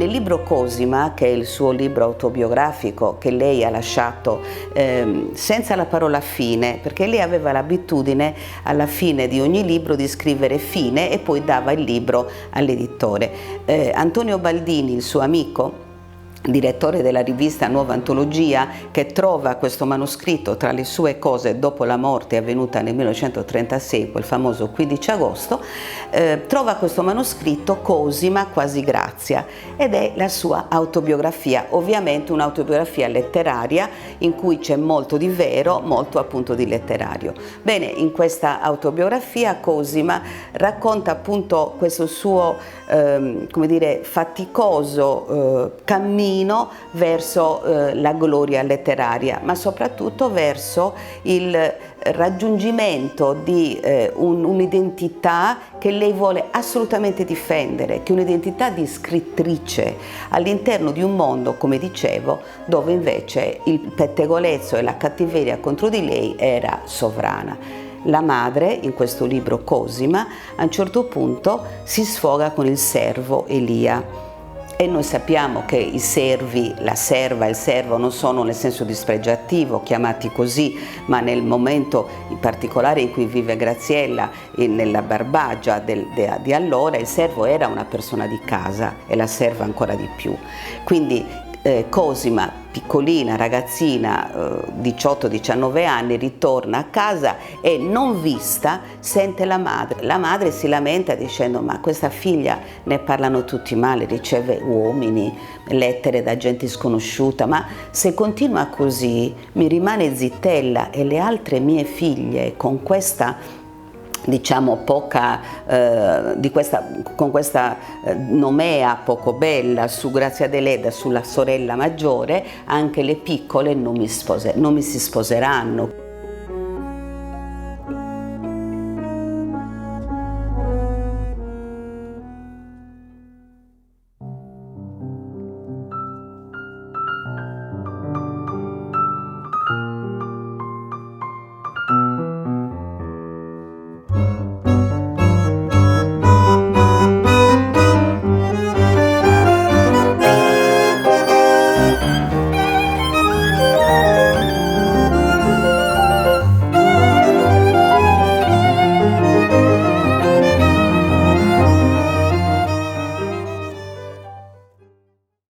nel libro Cosima, che è il suo libro autobiografico che lei ha lasciato senza la parola fine, perché lei aveva l'abitudine alla fine di ogni libro di scrivere fine e poi dava il libro all'editore. Antonio Baldini, il suo amico, direttore della rivista Nuova Antologia, che trova questo manoscritto tra le sue cose dopo la morte avvenuta nel 1936, quel famoso 15 agosto, trova questo manoscritto Cosima quasi Grazia, ed è la sua autobiografia, ovviamente un'autobiografia letteraria in cui c'è molto di vero, molto appunto di letterario. Bene, in questa autobiografia Cosima racconta appunto questo suo come dire, faticoso cammino verso la gloria letteraria, ma soprattutto verso il raggiungimento di un'identità che lei vuole assolutamente difendere, che è un'identità di scrittrice all'interno di un mondo, come dicevo, dove invece il pettegolezzo e la cattiveria contro di lei era sovrana. La madre, in questo libro Cosima, a un certo punto si sfoga con il servo Elia. E noi sappiamo che i servi, la serva e il servo non sono nel senso dispregiativo chiamati così, ma nel momento in particolare in cui vive Graziella, nella Barbagia di allora, il servo era una persona di casa e la serva ancora di più. Quindi Cosima, piccolina, ragazzina, 18-19 anni, ritorna a casa e non vista sente la madre. La madre si lamenta dicendo: ma questa figlia ne parlano tutti male, riceve uomini, lettere da gente sconosciuta, ma se continua così mi rimane zittella e le altre mie figlie con questa diciamo con questa nomea poco bella su Grazia Deledda, sulla sorella maggiore, anche le piccole non mi si sposeranno.